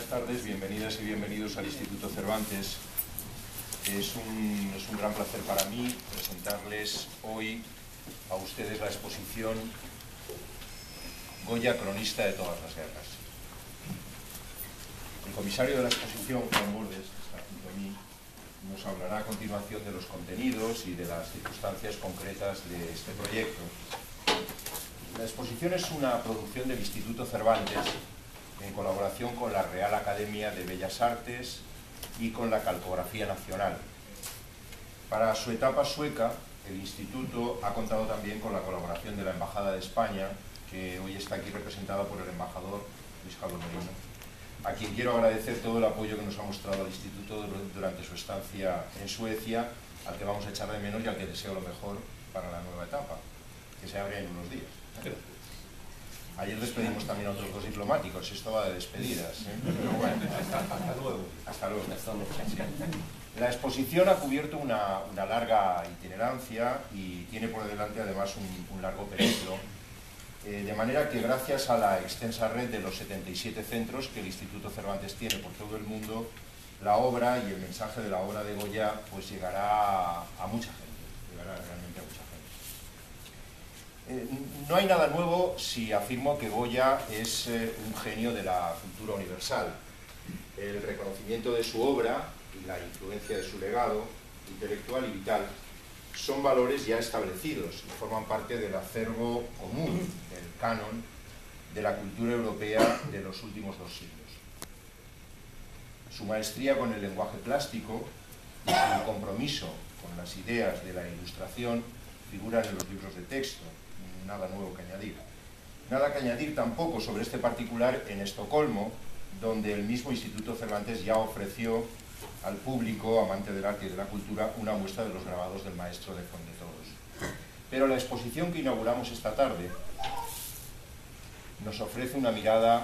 buenas tardes, bienvenidas y bienvenidos al Instituto Cervantes. Es un gran placer para mí presentarles hoy a ustedes la exposición Goya, cronista de todas las guerras. El comisario de la exposición, Juan Bordes, que está junto a mí, nos hablará a continuación de los contenidos y de las circunstancias concretas de este proyecto. La exposición es una producción del Instituto Cervantes en colaboración con la Real Academia de Bellas Artes y con la Calcografía Nacional. Para su etapa sueca, el Instituto ha contado también con la colaboración de la Embajada de España, que hoy está aquí representada por el embajador Luis Carlos Merino, a quien quiero agradecer todo el apoyo que nos ha mostrado al Instituto durante su estancia en Suecia, al que vamos a echar de menos y al que deseo lo mejor para la nueva etapa, que se abre en unos días. Ayer despedimos también a otros dos diplomáticos, esto va de despedidas, ¿eh? Pero bueno, hasta luego. Hasta luego. Sí. La exposición ha cubierto una larga itinerancia y tiene por delante además un largo periplo, de manera que gracias a la extensa red de los 77 centros que el Instituto Cervantes tiene por todo el mundo, la obra y el mensaje de la obra de Goya pues llegará a mucha gente, llegará realmente a mucha gente. No hay nada nuevo si afirmo que Goya es un genio de la cultura universal. El reconocimiento de su obra y la influencia de su legado intelectual y vital son valores ya establecidos y forman parte del acervo común, del canon de la cultura europea de los últimos 2 siglos. Su maestría con el lenguaje plástico y su compromiso con las ideas de la ilustración figuran en los libros de texto. Nada nuevo que añadir. Nada que añadir tampoco sobre este particular en Estocolmo, donde el mismo Instituto Cervantes ya ofreció al público, amante del arte y de la cultura, una muestra de los grabados del maestro de Fondo de Todos. Pero la exposición que inauguramos esta tarde nos ofrece una mirada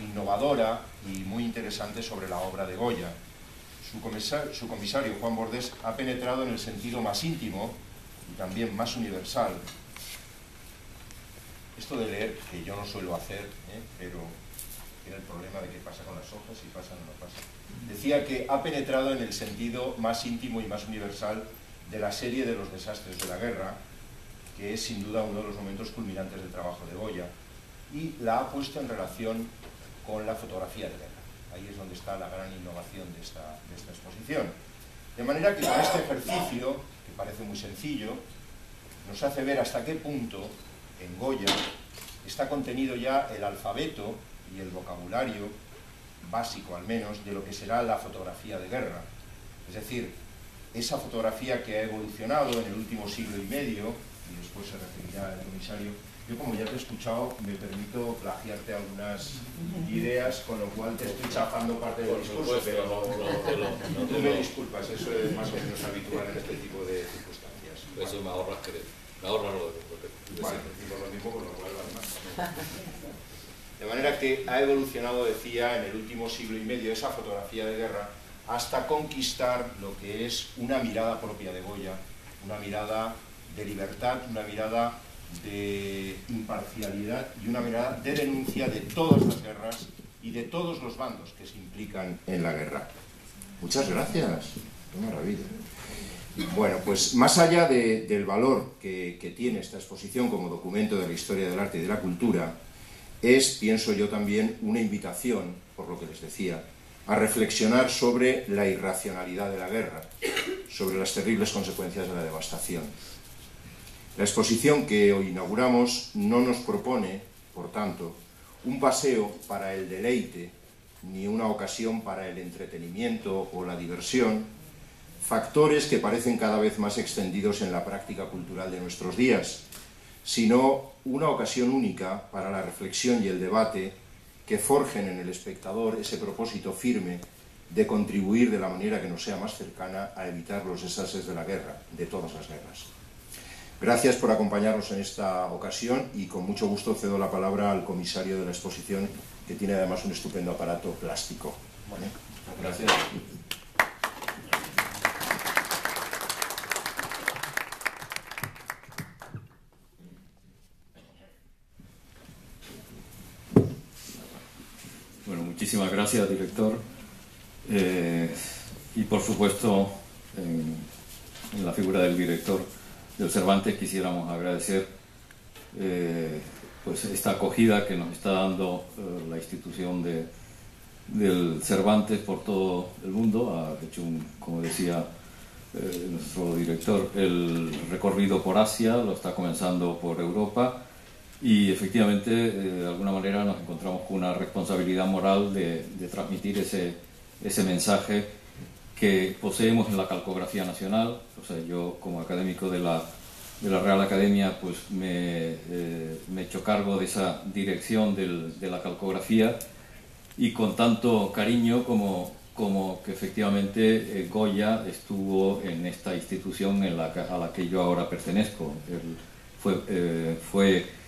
innovadora y muy interesante sobre la obra de Goya. Su comisario, Juan Bordes, ha penetrado en el sentido más íntimo y también más universal. Esto de leer, que yo no suelo hacer, pero tiene el problema de qué pasa con las hojas, si pasa o no pasa. Decía que ha penetrado en el sentido más íntimo y más universal de la serie de los desastres de la guerra, que es sin duda uno de los momentos culminantes del trabajo de Goya, y la ha puesto en relación con la fotografía de guerra. Ahí es donde está la gran innovación de esta exposición. De manera que con este ejercicio, que parece muy sencillo, nos hace ver hasta qué punto en Goya está contenido ya el alfabeto y el vocabulario básico, al menos, de lo que será la fotografía de guerra. Es decir, esa fotografía que ha evolucionado en el último siglo y medio, y después se referirá el comisario. Yo, como ya te he escuchado, me permito plagiarte algunas ideas, con lo cual te estoy chafando parte del discurso, pero tú me disculpas, eso es más o menos habitual en este tipo de circunstancias. Eso me ahorras lo de bueno, digo lo mismo, con lo cual más. De manera que ha evolucionado, decía, en el último siglo y medio esa fotografía de guerra hasta conquistar lo que es una mirada propia de Goya, una mirada de libertad, una mirada de imparcialidad y una mirada de denuncia de todas las guerras y de todos los bandos que se implican en la guerra. Muchas gracias. Qué maravilla. Bueno, pues más allá del valor que tiene esta exposición como documento de la historia del arte y de la cultura, es, pienso yo también, una invitación, por lo que les decía, a reflexionar sobre la irracionalidad de la guerra, sobre las terribles consecuencias de la devastación. La exposición que hoy inauguramos no nos propone, por tanto, un paseo para el deleite, ni una ocasión para el entretenimiento o la diversión, factores que parecen cada vez más extendidos en la práctica cultural de nuestros días, sino una ocasión única para la reflexión y el debate que forjen en el espectador ese propósito firme de contribuir de la manera que nos sea más cercana a evitar los desastres de la guerra, de todas las guerras. Gracias por acompañarnos en esta ocasión y con mucho gusto cedo la palabra al comisario de la exposición, que tiene además un estupendo aparato plástico. ¿Vale? Gracias. Muchísimas gracias, director. Y por supuesto, en la figura del director del Cervantes, quisiéramos agradecer pues esta acogida que nos está dando la institución del Cervantes por todo el mundo. Ha hecho, como decía nuestro director, el recorrido por Asia, lo está comenzando por Europa, y efectivamente de alguna manera nos encontramos con una responsabilidad moral de transmitir ese mensaje que poseemos en la calcografía nacional. O sea, yo como académico de la Real Academia pues me he hecho cargo de esa dirección de la calcografía, y con tanto cariño como que efectivamente Goya estuvo en esta institución a la que yo ahora pertenezco. Él fue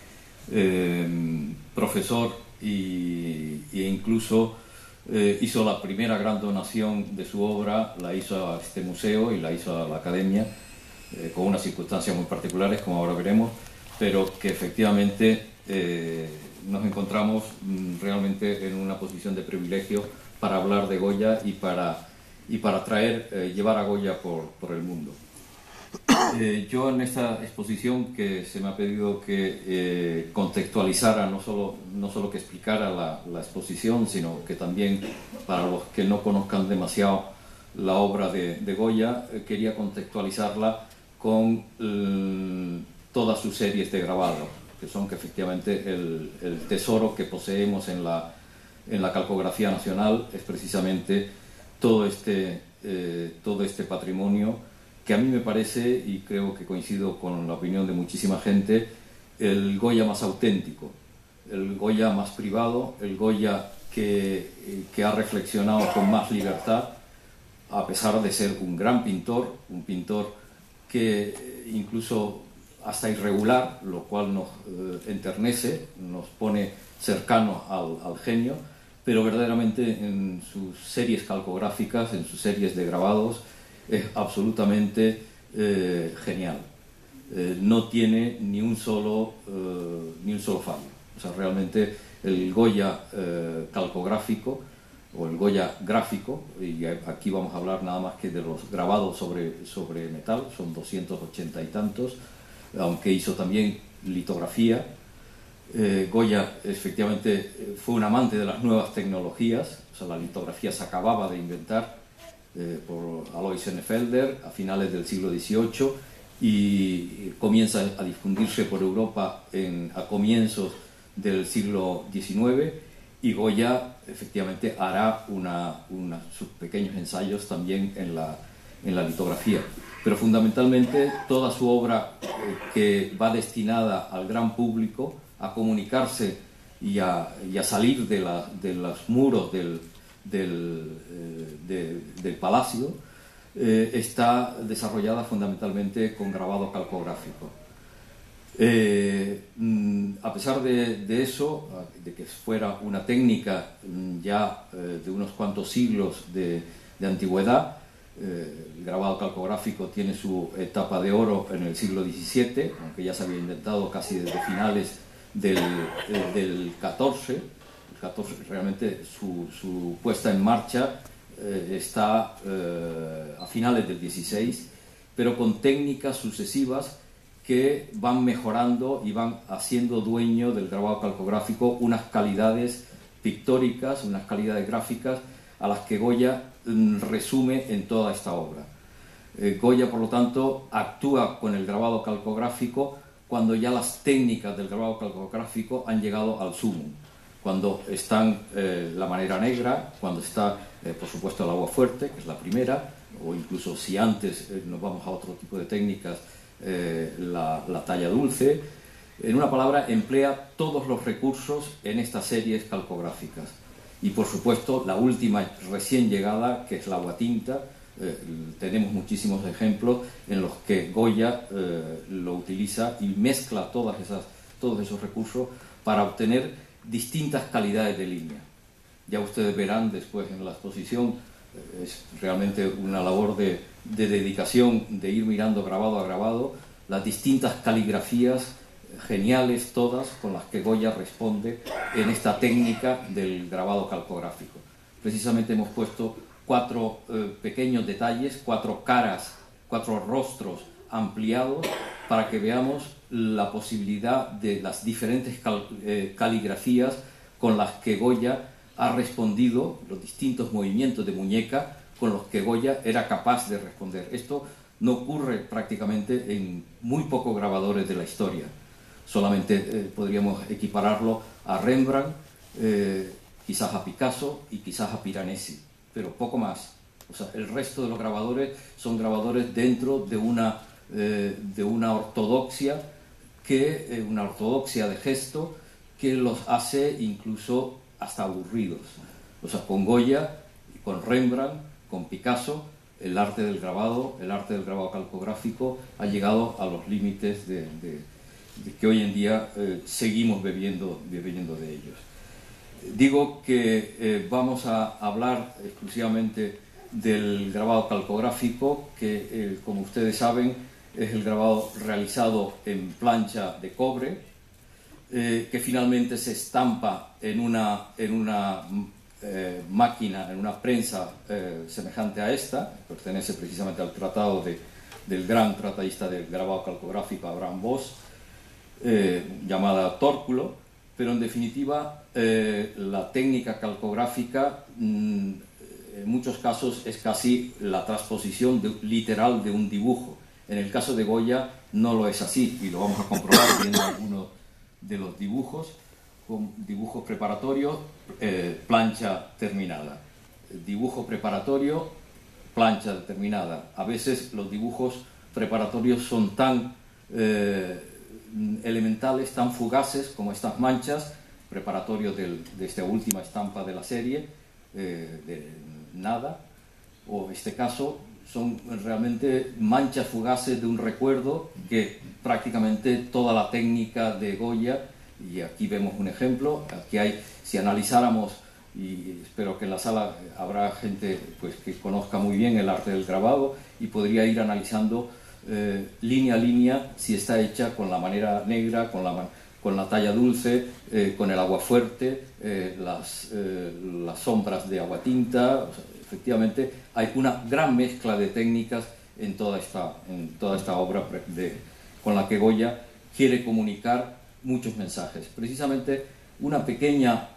profesor e incluso hizo la primera gran donación de su obra, la hizo a este museo y la hizo a la Academia, con unas circunstancias muy particulares, como ahora veremos, pero que efectivamente nos encontramos realmente en una posición de privilegio para hablar de Goya y para llevar a Goya por el mundo. Yo en esta exposición, que se me ha pedido que contextualizara, no solo que explicara la exposición, sino que también, para los que no conozcan demasiado la obra de Goya, quería contextualizarla con todas sus series de grabado, que son efectivamente el tesoro que poseemos en la calcografía nacional. Es precisamente todo este patrimonio, que a mí me parece, y creo que coincido con la opinión de muchísima gente, el Goya más auténtico, el Goya más privado, el Goya que ha reflexionado con más libertad, a pesar de ser un gran pintor, un pintor que incluso hasta irregular, lo cual nos enternece, nos pone cercanos al genio, pero verdaderamente en sus series calcográficas, en sus series de grabados, es absolutamente genial. No tiene ni un solo fallo. O sea, realmente el Goya calcográfico, o el Goya gráfico, y aquí vamos a hablar nada más que de los grabados sobre metal, son 280 y tantos, aunque hizo también litografía. Goya efectivamente fue un amante de las nuevas tecnologías. O sea, la litografía se acababa de inventar por Alois Senefelder a finales del siglo XVIII, y comienza a difundirse por Europa a comienzos del siglo XIX, y Goya efectivamente hará sus pequeños ensayos también en la litografía. Pero fundamentalmente toda su obra que va destinada al gran público, a comunicarse y a salir de los muros del palacio, está desarrollada fundamentalmente con grabado calcográfico. A pesar de eso, de que fuera una técnica ya de unos cuantos siglos de antigüedad, el grabado calcográfico tiene su etapa de oro en el siglo XVII, aunque ya se había inventado casi desde finales del XIV. Realmente su puesta en marcha está a finales del XVI, pero con técnicas sucesivas que van mejorando y van haciendo dueño del grabado calcográfico unas calidades pictóricas, unas calidades gráficas a las que Goya resume en toda esta obra. Goya, por lo tanto, actúa con el grabado calcográfico cuando ya las técnicas del grabado calcográfico han llegado al sumum, cuando están la manera negra, cuando está, por supuesto, el agua fuerte, que es la primera, o incluso si antes nos vamos a otro tipo de técnicas, la talla dulce. En una palabra, emplea todos los recursos en estas series calcográficas. Y, por supuesto, la última recién llegada, que es la aguatinta. Tenemos muchísimos ejemplos en los que Goya lo utiliza y mezcla todos esos recursos para obtener distintas calidades de línea. Ya ustedes verán después en la exposición, es realmente una labor de dedicación, de ir mirando grabado a grabado las distintas caligrafías geniales todas con las que Goya responde en esta técnica del grabado calcográfico. Precisamente hemos puesto 4 pequeños detalles, 4 caras, 4 rostros ampliados para que veamos la posibilidad de las diferentes caligrafías con las que Goya ha respondido, los distintos movimientos de muñeca con los que Goya era capaz de responder. Esto no ocurre prácticamente en muy pocos grabadores de la historia. Solamente podríamos equipararlo a Rembrandt, quizás a Picasso y quizás a Piranesi, pero poco más. O sea, el resto de los grabadores son grabadores dentro de una ortodoxia una ortodoxia de gesto que los hace incluso hasta aburridos. O sea, con Goya, con Rembrandt, con Picasso, el arte del grabado calcográfico ha llegado a los límites de que hoy en día seguimos bebiendo de ellos. Digo que vamos a hablar exclusivamente del grabado calcográfico, que como ustedes saben es el grabado realizado en plancha de cobre, que finalmente se estampa en una máquina, en una prensa semejante a esta. Pertenece precisamente al tratado del gran tratadista del grabado calcográfico Abraham Bosch, llamada Tórculo, pero en definitiva la técnica calcográfica en muchos casos es casi la transposición literal de un dibujo. En el caso de Goya no lo es así, y lo vamos a comprobar viendo algunos de los dibujos, con dibujos preparatorios, plancha terminada. Dibujo preparatorio, plancha terminada. A veces los dibujos preparatorios son tan elementales, tan fugaces como estas manchas, preparatorios de esta última estampa de la serie, de nada, o en este caso son realmente manchas fugaces de un recuerdo que prácticamente toda la técnica de Goya, y aquí vemos un ejemplo, aquí hay, si analizáramos, y espero que en la sala habrá gente pues, que conozca muy bien el arte del grabado y podría ir analizando línea a línea si está hecha con la manera negra, con la talla dulce, con el agua fuerte, las sombras de agua tinta. O sea, efectivamente hay una gran mezcla de técnicas en toda esta obra con la que Goya quiere comunicar muchos mensajes. Precisamente una pequeña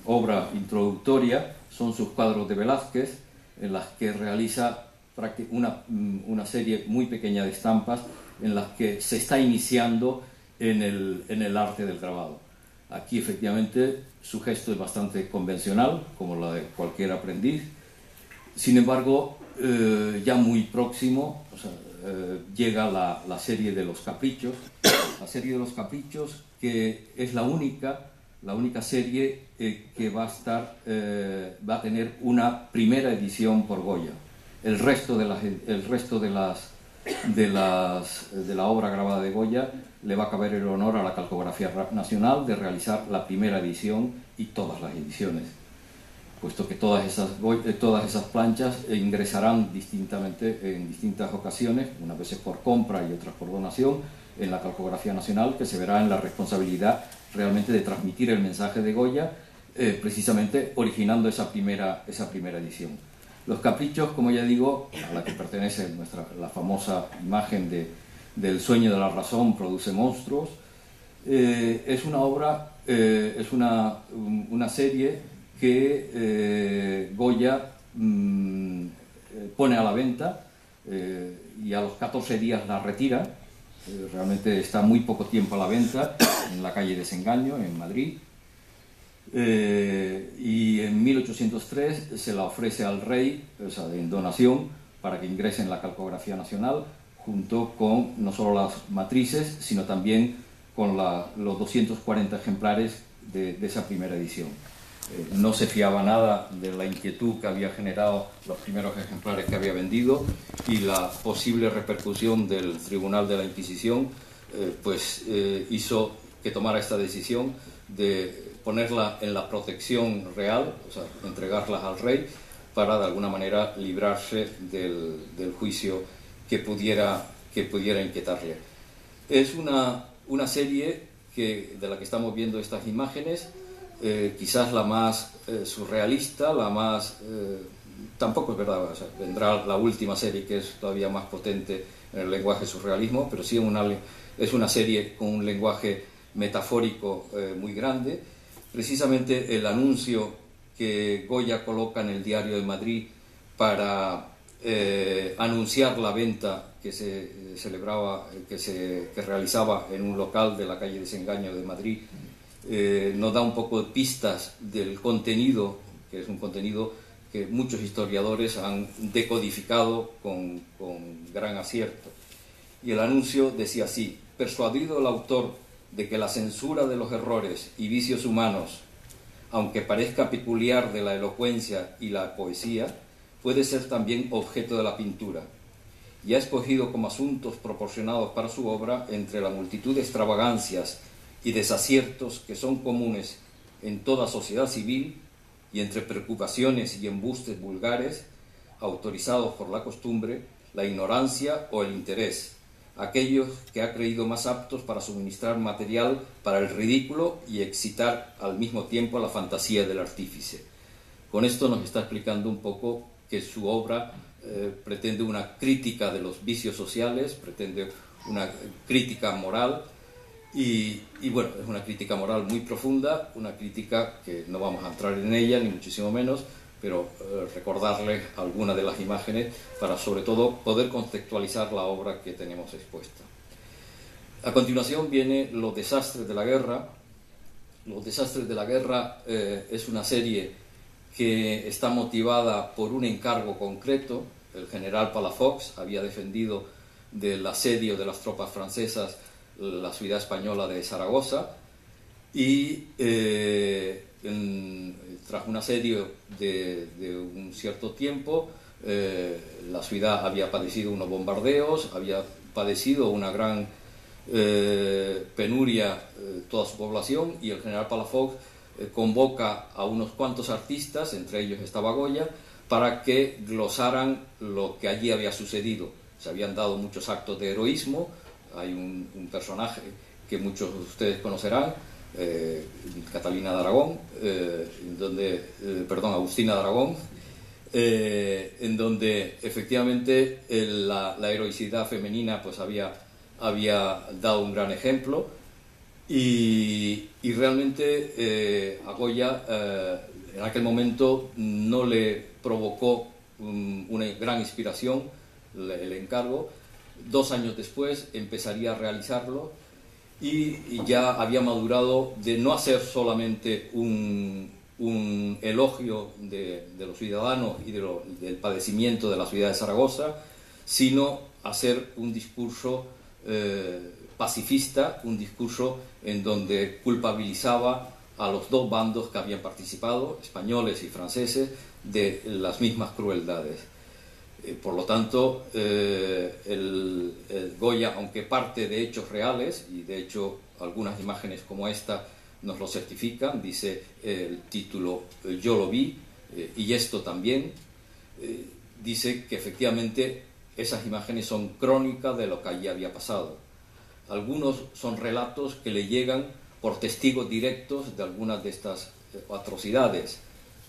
obra introductoria son sus cuadros de Velázquez, en las que realiza una serie muy pequeña de estampas en las que se está iniciando en el arte del grabado. Aquí efectivamente su gesto es bastante convencional, como la de cualquier aprendiz. Sin embargo, ya muy próximo, o sea, llega la serie de los caprichos. La serie de los caprichos, que es la única serie que va a tener una primera edición por Goya. El resto de la obra grabada de Goya le va a caber el honor a la Calcografía Nacional de realizar la primera edición y todas las ediciones, puesto que todas esas planchas ingresarán distintamente en distintas ocasiones, unas veces por compra y otras por donación, en la Calcografía Nacional, que se verá en la responsabilidad realmente de transmitir el mensaje de Goya, precisamente originando esa primera edición. Los caprichos, como ya digo, a la que pertenece la famosa imagen del sueño de la razón produce monstruos, es una obra, es una serie que Goya pone a la venta y a los 14 días la retira. Realmente está muy poco tiempo a la venta en la calle Desengaño, en Madrid. Y en 1803 se la ofrece al rey, o sea, en donación, para que ingrese en la Calcografía Nacional, junto con no solo las matrices, sino también con los 240 ejemplares de esa primera edición. No se fiaba nada de la inquietud que había generado los primeros ejemplares que había vendido, y la posible repercusión del Tribunal de la Inquisición hizo que tomara esta decisión de ponerla en la protección real, o sea, entregarlas al rey, para de alguna manera librarse del juicio que pudiera inquietarle. Es una serie de la que estamos viendo estas imágenes, quizás la más surrealista, la más... tampoco es verdad, o sea, vendrá la última serie que es todavía más potente en el lenguaje surrealismo, pero sí es una serie con un lenguaje metafórico muy grande. Precisamente el anuncio que Goya coloca en el Diario de Madrid para anunciar la venta que se celebraba, que realizaba en un local de la calle Desengaño de Madrid, nos da un poco de pistas del contenido, que es un contenido que muchos historiadores han decodificado con gran acierto. Y el anuncio decía así: persuadido el autor de que la censura de los errores y vicios humanos, aunque parezca peculiar de la elocuencia y la poesía, puede ser también objeto de la pintura, y ha escogido como asuntos proporcionados para su obra, entre la multitud de extravagancias y desaciertos que son comunes en toda sociedad civil, y entre preocupaciones y embustes vulgares, autorizados por la costumbre, la ignorancia o el interés, aquellos que ha creído más aptos para suministrar material para el ridículo y excitar al mismo tiempo la fantasía del artífice. Con esto nos está explicando un poco que su obra pretende una crítica de los vicios sociales, pretende una crítica moral, y bueno, es una crítica moral muy profunda, una crítica que no vamos a entrar en ella, ni muchísimo menos, pero recordarles algunas de las imágenes para, sobre todo, poder contextualizar la obra que tenemos expuesta. A continuación viene Los desastres de la guerra. Los desastres de la guerra es una serie que está motivada por un encargo concreto. El general Palafox había defendido del asedio de las tropas francesas la ciudad española de Zaragoza, y tras un asedio de un cierto tiempo, la ciudad había padecido unos bombardeos, había padecido una gran penuria toda su población, y el general Palafox convoca a unos cuantos artistas, entre ellos estaba Goya, para que glosaran lo que allí había sucedido. Se habían dado muchos actos de heroísmo. Hay un personaje que muchos de ustedes conocerán, Catalina de Aragón, Agustina de Aragón, en donde efectivamente la heroicidad femenina pues había dado un gran ejemplo, y realmente a Goya en aquel momento no le provocó una gran inspiración el encargo. 2 años después empezaría a realizarlo, y ya había madurado de no hacer solamente un elogio de los ciudadanos y del padecimiento de la ciudad de Zaragoza, sino hacer un discurso pacifista, un discurso en donde culpabilizaba a los dos bandos que habían participado, españoles y franceses, de las mismas crueldades. Por lo tanto, el Goya, aunque parte de hechos reales, y de hecho algunas imágenes como esta nos lo certifican, dice el título Yo lo vi, y esto también, dice que efectivamente esas imágenes son crónica de lo que allí había pasado. Algunos son relatos que le llegan por testigos directos de algunas de estas atrocidades,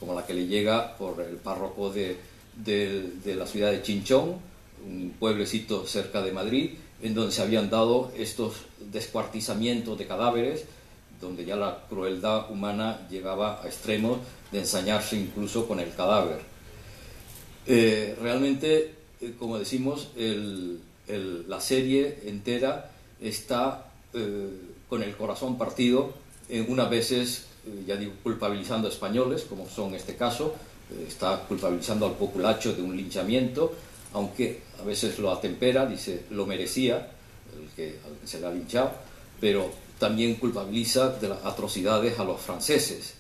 como la que le llega por el párroco de la ciudad de Chinchón, un pueblecito cerca de Madrid, en donde se habían dado estos descuartizamientos de cadáveres, donde ya la crueldad humana llegaba a extremos de ensañarse incluso con el cadáver. Realmente, como decimos, la serie entera está con el corazón partido, unas veces, ya digo, culpabilizando a españoles, como son este caso. Está culpabilizando al populacho de un linchamiento, aunque a veces lo atempera, dice lo merecía, al que se le ha linchado, pero también culpabiliza de las atrocidades a los franceses.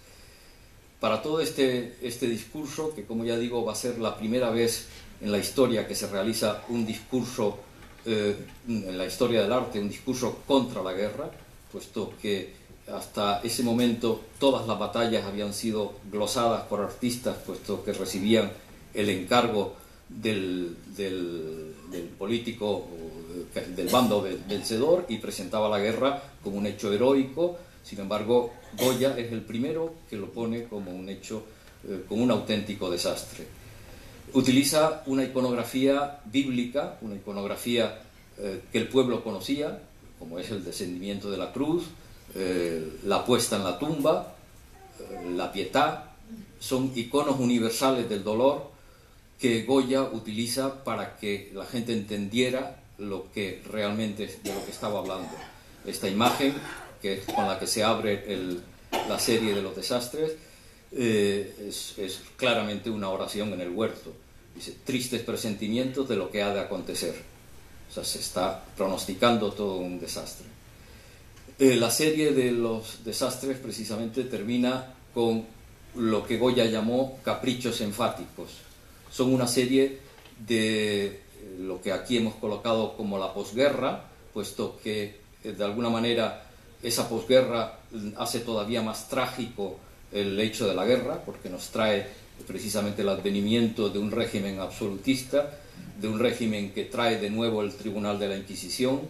Para todo este discurso, que como ya digo va a ser la primera vez en la historia que se realiza un discurso, en la historia del arte, un discurso contra la guerra, puesto que hasta ese momento todas las batallas habían sido glosadas por artistas, puesto que recibían el encargo del político del bando vencedor y presentaba la guerra como un hecho heroico. Sin embargo, Goya es el primero que lo pone como un hecho, como un auténtico desastre. Utiliza una iconografía bíblica, una iconografía que el pueblo conocía, como es el descendimiento de la cruz, la puesta en la tumba, la pietà. Son iconos universales del dolor que Goya utiliza para que la gente entendiera lo que realmente de lo que estaba hablando. Esta imagen, que es con la que se abre la serie de los desastres, es claramente una oración en el huerto. Dice, tristes presentimientos de lo que ha de acontecer. O sea, se está pronosticando todo un desastre. La serie de los desastres precisamente termina con lo que Goya llamó caprichos enfáticos. Son una serie de lo que aquí hemos colocado como la posguerra, puesto que de alguna manera esa posguerra hace todavía más trágico el hecho de la guerra, porque nos trae precisamente el advenimiento de un régimen absolutista, de un régimen que trae de nuevo el Tribunal de la Inquisición,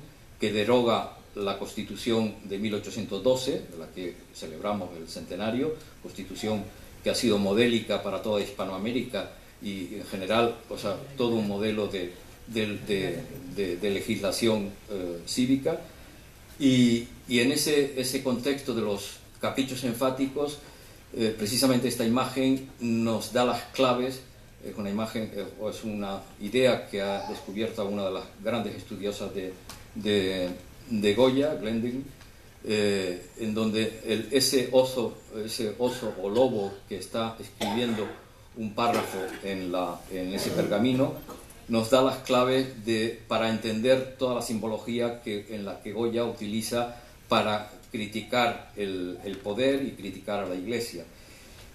que deroga la Constitución de 1812, de la que celebramos el centenario, Constitución que ha sido modélica para toda Hispanoamérica y en general, o sea, todo un modelo de legislación cívica. Y en ese contexto de los caprichos enfáticos, precisamente esta imagen nos da las claves. Es una imagen, o es una idea que ha descubierto una de las grandes estudiosas de Goya, Glendinning, en donde ese oso o lobo que está escribiendo un párrafo en ese pergamino nos da las claves para entender toda la simbología en la que Goya utiliza para criticar el poder y criticar a la Iglesia.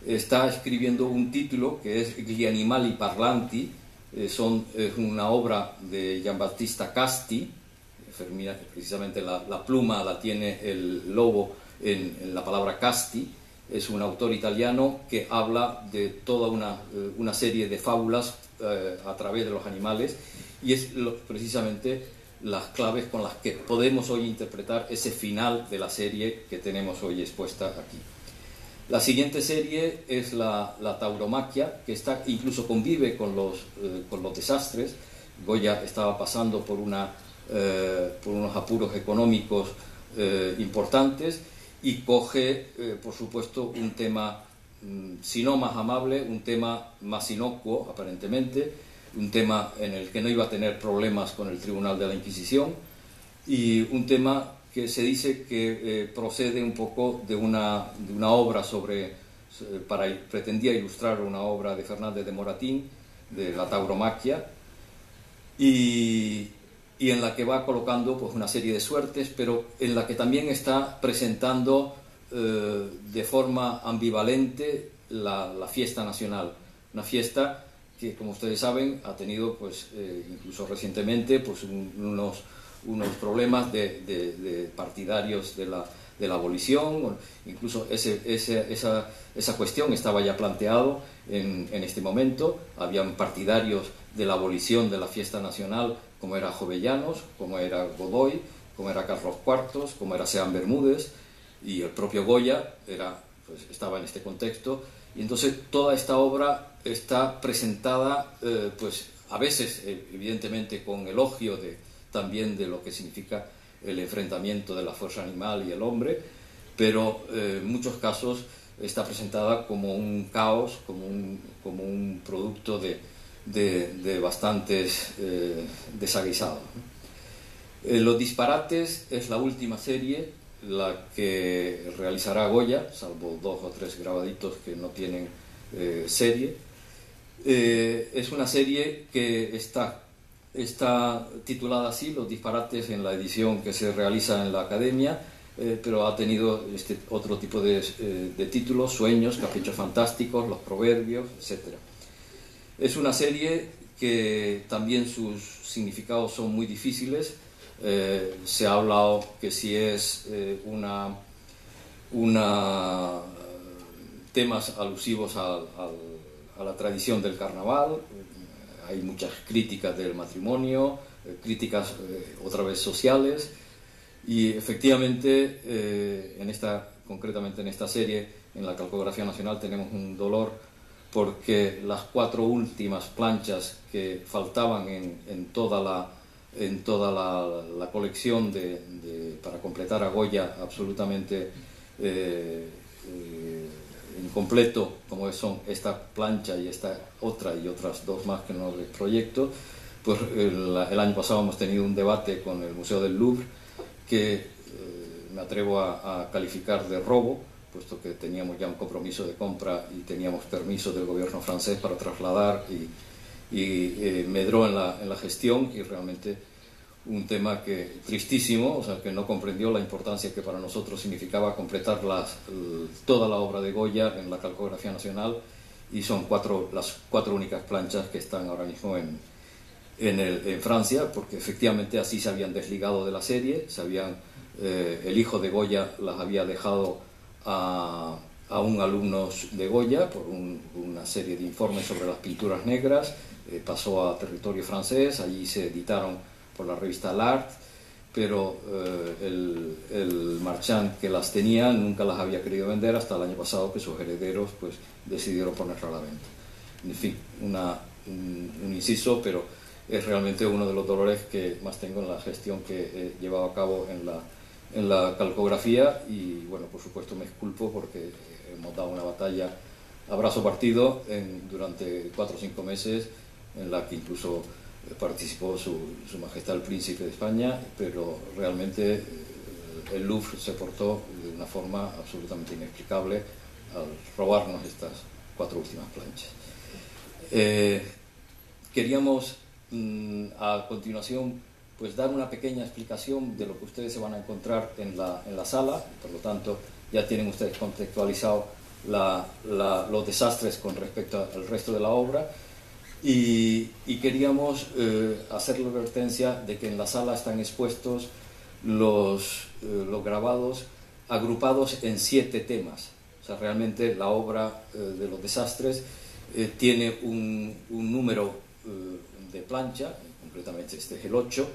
Está escribiendo un título que es Gli animali parlanti, es una obra de Giambattista Casti. Precisamente la pluma la tiene el lobo en la palabra Casti. Es un autor italiano que habla de toda una serie de fábulas a través de los animales, y es precisamente las claves con las que podemos hoy interpretar ese final de la serie que tenemos hoy expuesta aquí. La siguiente serie es la tauromaquia, que incluso convive con los desastres. Goya estaba pasando por unos apuros económicos importantes y coge, por supuesto, un tema, si no más amable, un tema más inocuo, aparentemente, un tema en el que no iba a tener problemas con el Tribunal de la Inquisición, y un tema que se dice que procede un poco de una obra pretendía ilustrar una obra de Fernández de Moratín, de la tauromaquia, y en la que va colocando pues una serie de suertes, pero en la que también está presentando de forma ambivalente la fiesta nacional, una fiesta que, como ustedes saben, ha tenido pues incluso recientemente pues unos problemas de partidarios de la abolición. Incluso esa cuestión estaba ya planteado en este momento. Habían partidarios de la abolición de la fiesta nacional, como era Jovellanos, como era Godoy, como era Carlos IV, como era Seán Bermúdez, y el propio Goya estaba en este contexto. Y entonces toda esta obra está presentada pues a veces evidentemente con elogio también de lo que significa el enfrentamiento de la fuerza animal y el hombre, pero en muchos casos está presentada como un caos, como un producto de bastantes desaguisados. Los disparates es la última serie, la que realizará Goya, salvo 2 o 3 grabaditos que no tienen serie. Es una serie que está titulada así, Los disparates, en la edición que se realiza en la Academia, pero ha tenido otro tipo de títulos: Sueños, Caprichos fantásticos, Los proverbios, etc. Es una serie que también sus significados son muy difíciles. Se ha hablado que si es temas alusivos a la tradición del carnaval. hay muchas críticas del matrimonio, críticas otra vez sociales, y efectivamente concretamente en esta serie, en la Calcografía Nacional, tenemos un dolor porque las 4 últimas planchas que faltaban en toda la colección para completar a Goya absolutamente incompleto, como son esta plancha y esta otra y otras 2 más que no les proyecto, pues el año pasado hemos tenido un debate con el Museo del Louvre que me atrevo a calificar de robo, puesto que teníamos ya un compromiso de compra y teníamos permiso del gobierno francés para trasladar, y medró en la gestión, y realmente un tema tristísimo, o sea, que no comprendió la importancia que para nosotros significaba completar toda la obra de Goya en la Calcografía Nacional, y son las 4 únicas planchas que están ahora mismo en Francia, porque efectivamente así se habían desligado de la serie, el hijo de Goya las había dejado a un alumno de Goya por una serie de informes sobre las pinturas negras, pasó a territorio francés, allí se editaron por la revista L'Art, pero el marchand que las tenía nunca las había querido vender hasta el año pasado, que sus herederos pues decidieron ponerlas a la venta. En fin, un inciso, pero es realmente uno de los dolores que más tengo en la gestión que he llevado a cabo en la calcografía, y bueno, por supuesto me exculpo porque hemos dado una batalla a brazo partido durante 4 o 5 meses, en la que incluso participó su Majestad el Príncipe de España, pero realmente el Louvre se portó de una forma absolutamente inexplicable al robarnos estas 4 últimas planchas. Queríamos a continuación pues dar una pequeña explicación de lo que ustedes se van a encontrar en la sala, por lo tanto ya tienen ustedes contextualizado los desastres con respecto al resto de la obra, y queríamos hacer la advertencia de que en la sala están expuestos los grabados agrupados en 7 temas. O sea, realmente la obra de los desastres tiene un número de plancha, concretamente este es el 8,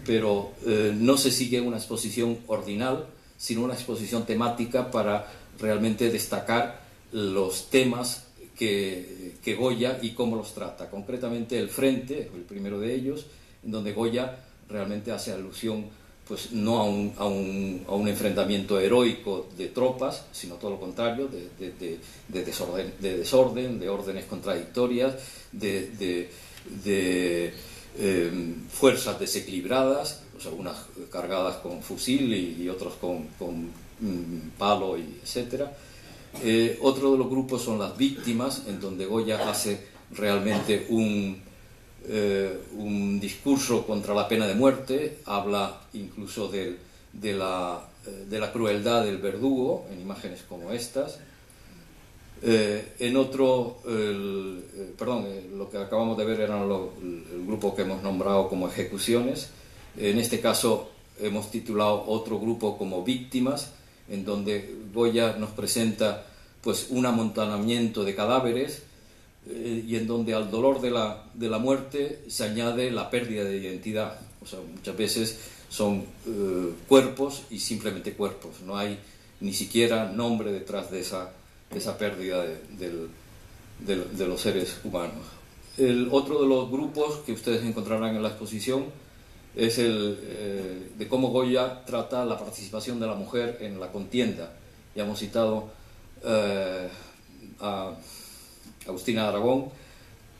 pero no se sigue una exposición ordinal, sino una exposición temática para realmente destacar los temas que Goya y cómo los trata. Concretamente el frente, el primero de ellos, en donde Goya realmente hace alusión pues no a un enfrentamiento heroico de tropas, sino todo lo contrario, de desorden, de órdenes contradictorias, de fuerzas desequilibradas, o sea, unas cargadas con fusil y otros con palo, etcétera. Otro de los grupos son las víctimas, en donde Goya hace realmente un discurso contra la pena de muerte, habla incluso de la crueldad del verdugo en imágenes como estas. En otro, lo que acabamos de ver eran el grupo que hemos nombrado como ejecuciones. En este caso hemos titulado otro grupo como víctimas, en donde Goya nos presenta pues un amontonamiento de cadáveres, y en donde al dolor de la muerte se añade la pérdida de identidad. O sea, muchas veces son cuerpos y simplemente cuerpos, no hay ni siquiera nombre detrás de esa pérdida de los seres humanos. El otro de los grupos que ustedes encontrarán en la exposición es de cómo Goya trata la participación de la mujer en la contienda. Ya hemos citado a Agustina de Aragón,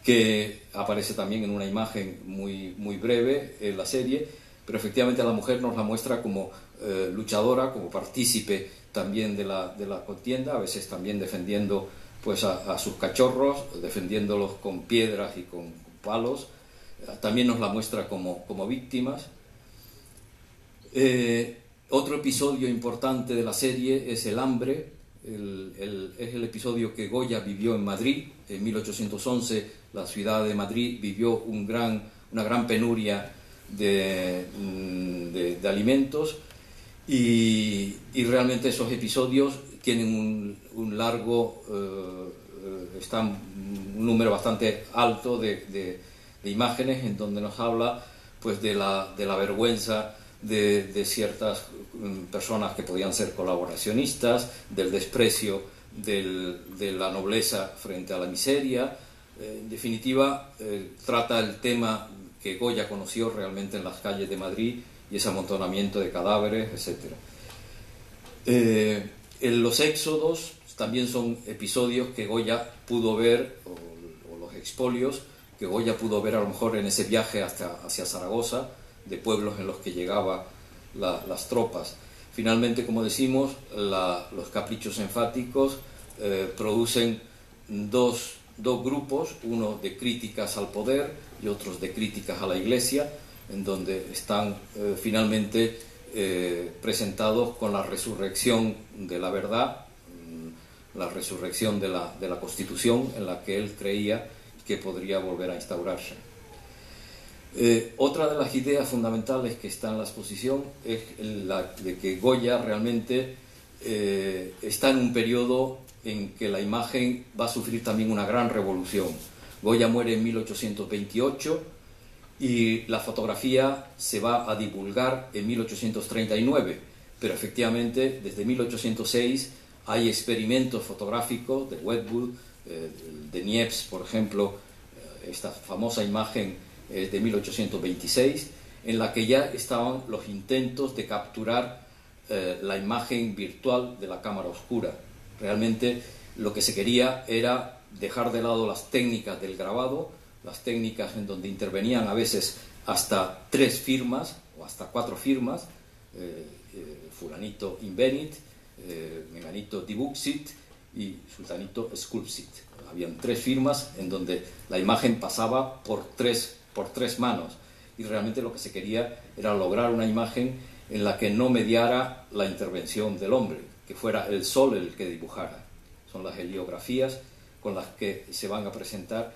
que aparece también en una imagen muy, muy breve en la serie, pero efectivamente a la mujer nos la muestra como luchadora, como partícipe también de la contienda, a veces también defendiendo pues a sus cachorros, defendiéndolos con piedras y con palos. También nos la muestra como víctimas. Otro episodio importante de la serie es el hambre. Es el episodio que Goya vivió en Madrid. En 1811 la ciudad de Madrid vivió una gran penuria de alimentos, y realmente esos episodios tienen un largo, un número bastante alto de imágenes en donde nos habla pues de la vergüenza de ciertas personas que podían ser colaboracionistas, del desprecio de la nobleza frente a la miseria. En definitiva, trata el tema que Goya conoció realmente en las calles de Madrid, y ese amontonamiento de cadáveres, etc. En los éxodos también son episodios que Goya pudo ver, o los expolios, que Goya pudo ver a lo mejor en ese viaje hacia Zaragoza, de pueblos en los que llegaban las tropas. Finalmente, como decimos, los caprichos enfáticos producen dos grupos, uno de críticas al poder y otros de críticas a la Iglesia, en donde están finalmente presentados con la resurrección de la verdad, la resurrección de la Constitución en la que él creía que podría volver a instaurarse. Otra de las ideas fundamentales que está en la exposición es la de que Goya realmente está en un periodo en que la imagen va a sufrir también una gran revolución. Goya muere en 1828 y la fotografía se va a divulgar en 1839, pero efectivamente desde 1806 hay experimentos fotográficos de Wedgwood, de Niepce, por ejemplo, esta famosa imagen es de 1826, en la que ya estaban los intentos de capturar la imagen virtual de la cámara oscura. Realmente lo que se quería era dejar de lado las técnicas del grabado, las técnicas en donde intervenían a veces hasta 3 firmas o hasta 4 firmas, fulanito invenit, menganito dibuxit y sultanito sculpsit. Habían 3 firmas en donde la imagen pasaba por tres manos, y realmente lo que se quería era lograr una imagen en la que no mediara la intervención del hombre, que fuera el sol el que dibujara. Son las heliografías con las que se van a presentar,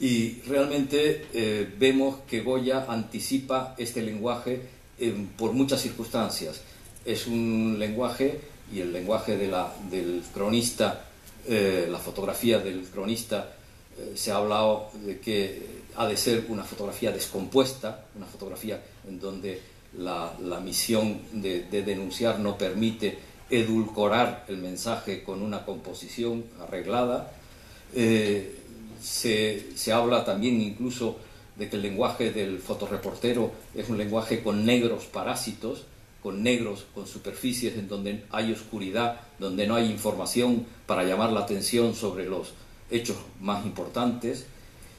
y realmente vemos que Goya anticipa este lenguaje por muchas circunstancias. Es un lenguaje, y el lenguaje del cronista, la fotografía del cronista, se ha hablado de que ha de ser una fotografía descompuesta, una fotografía en donde la misión de denunciar no permite edulcorar el mensaje con una composición arreglada. Se habla también incluso de que el lenguaje del fotoreportero es un lenguaje con negros parásitos, con superficies en donde hay oscuridad, donde no hay información para llamar la atención sobre los hechos más importantes.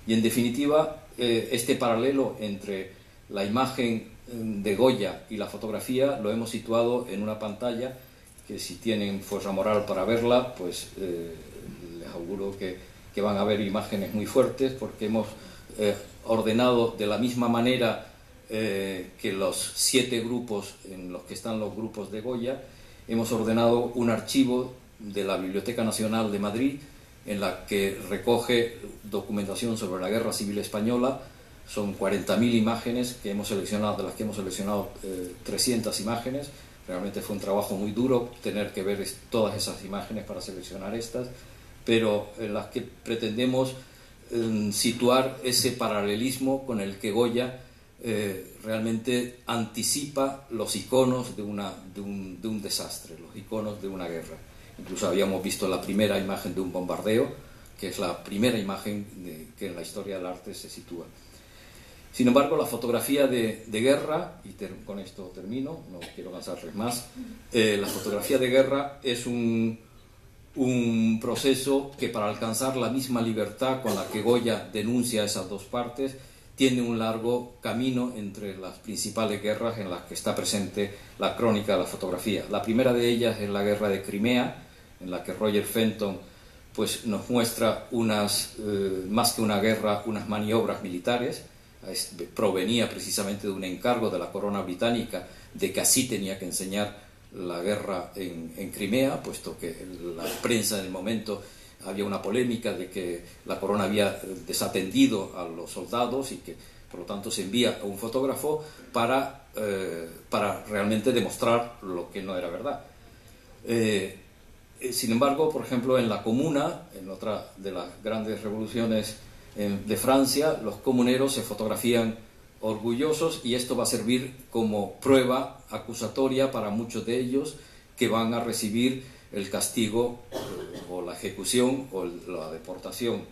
Y en definitiva, este paralelo entre la imagen de Goya y la fotografía lo hemos situado en una pantalla que, si tienen fuerza moral para verla, pues les auguro que van a ver imágenes muy fuertes, porque hemos ordenado de la misma manera que los 7 grupos en los que están los grupos de Goya. Hemos ordenado un archivo de la Biblioteca Nacional de Madrid en la que recoge documentación sobre la Guerra Civil Española. Son 40.000 imágenes que hemos seleccionado, de las que hemos seleccionado 300 imágenes. Realmente fue un trabajo muy duro tener que ver todas esas imágenes para seleccionar estas, pero en las que pretendemos situar ese paralelismo con el que Goya realmente anticipa los iconos de un desastre, los iconos de una guerra. Incluso habíamos visto la primera imagen de un bombardeo, que es la primera imagen que en la historia del arte se sitúa. Sin embargo, la fotografía de guerra, y con esto termino, no quiero cansarles más, la fotografía de guerra es un proceso que, para alcanzar la misma libertad con la que Goya denuncia esas dos partes, tiene un largo camino entre las principales guerras en las que está presente la crónica de la fotografía. La primera de ellas es la guerra de Crimea, en la que Roger Fenton pues, nos muestra más que una guerra, unas maniobras militares. Provenía precisamente de un encargo de la corona británica de que así tenía que enseñar la guerra en Crimea, puesto que la prensa en el momento había una polémica de que la corona había desatendido a los soldados, y que por lo tanto se envía a un fotógrafo para realmente demostrar lo que no era verdad. Sin embargo, por ejemplo, en la Comuna, en otra de las grandes revoluciones de Francia, los comuneros se fotografían orgullosos, y esto va a servir como prueba acusatoria para muchos de ellos, que van a recibir el castigo o la ejecución o la deportación.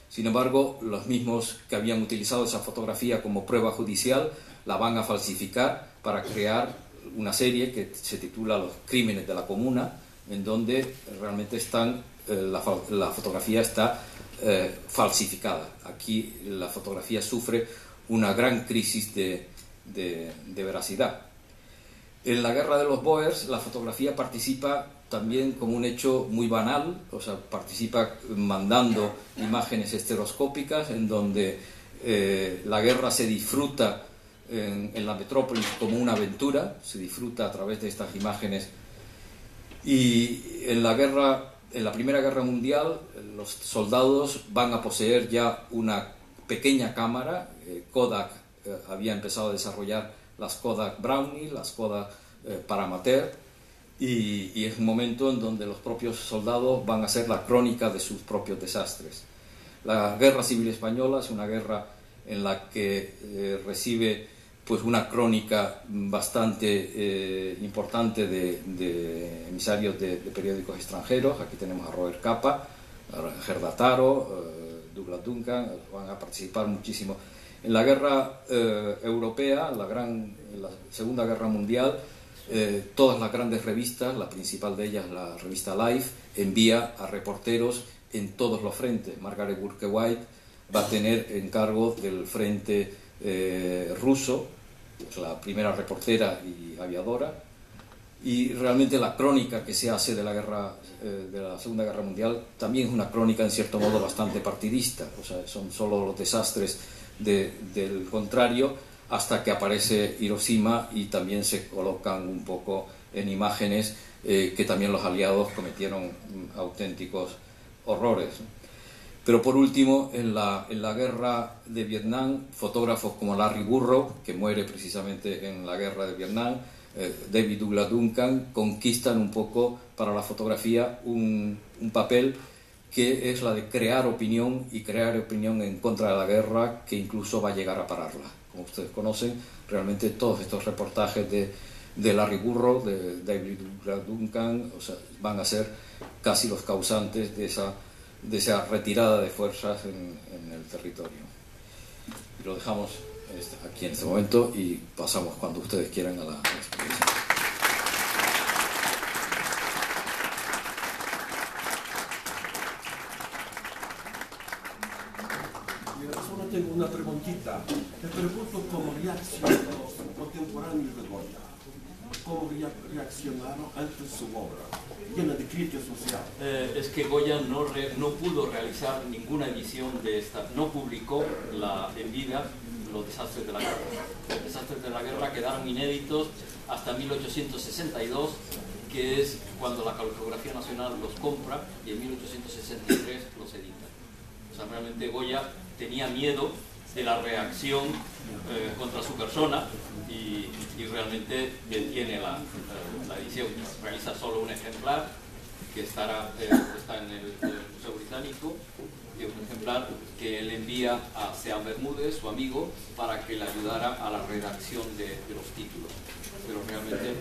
Sin embargo, los mismos que habían utilizado esa fotografía como prueba judicial la van a falsificar para crear una serie que se titula Los crímenes de la comuna, en donde realmente la fotografía está falsificada. Aquí la fotografía sufre una gran crisis de veracidad. En la guerra de los Bóers, la fotografía participa también como un hecho muy banal, o sea, participa mandando imágenes estereoscópicas, en donde la guerra se disfruta en la metrópolis como una aventura, se disfruta a través de estas imágenes. Y en la Primera Guerra Mundial, los soldados van a poseer ya una pequeña cámara. Kodak había empezado a desarrollar las Kodak Brownie, las Kodak para amateur, y es un momento en donde los propios soldados van a hacer la crónica de sus propios desastres. La Guerra Civil Española es una guerra en la que recibe pues una crónica bastante importante de emisarios de periódicos extranjeros. Aquí tenemos a Robert Capa, a Gerda Taro, Douglas Duncan, van a participar muchísimo. En la guerra europea, en la Segunda Guerra Mundial, todas las grandes revistas, la principal de ellas, la revista Life, envía a reporteros en todos los frentes. Margaret Burke White va a tener encargo del frente ruso, pues la primera reportera y aviadora, y realmente la crónica que se hace de la Segunda Guerra Mundial también es una crónica en cierto modo bastante partidista, o sea, son solo los desastres del contrario, hasta que aparece Hiroshima, y también se colocan un poco en imágenes que también los aliados cometieron auténticos horrores. Pero por último, en la guerra de Vietnam, fotógrafos como Larry Burrow, que muere precisamente en la guerra de Vietnam, David Douglas Duncan, conquistan un poco para la fotografía un papel que es la de crear opinión, y crear opinión en contra de la guerra, que incluso va a llegar a pararla. Como ustedes conocen, realmente todos estos reportajes de Larry Burrow, de David Douglas Duncan, o sea, van a ser casi los causantes de esa retirada de fuerzas en el territorio. Y lo dejamos aquí en este momento y pasamos cuando ustedes quieran a la exposición. Solo tengo una preguntita. Te pregunto cómo reaccionaron los contemporáneos de Goya. ¿Cómo reaccionaron ante su obra, llena de crítica social? Es que Goya no pudo realizar ninguna edición de esta, no publicó en vida los desastres de la guerra. Los desastres de la guerra quedaron inéditos hasta 1862, que es cuando la Calcografía Nacional los compra, y en 1863 los edita. O sea, realmente Goya tenía miedo de la reacción contra su persona, y realmente detiene la edición. Realiza solo un ejemplar que está en el Museo Británico, y un ejemplar que él envía a Sean Bermúdez, su amigo, para que le ayudara a la redacción de los títulos. Pero realmente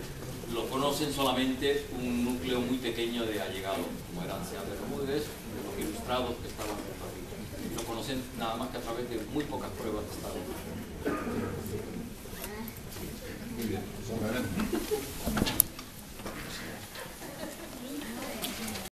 lo conocen solamente un núcleo muy pequeño de allegados, como eran Sean Bermúdez, los ilustrados que estaban en París. Lo conocen nada más que a través de muy pocas pruebas de estado. Muy bien.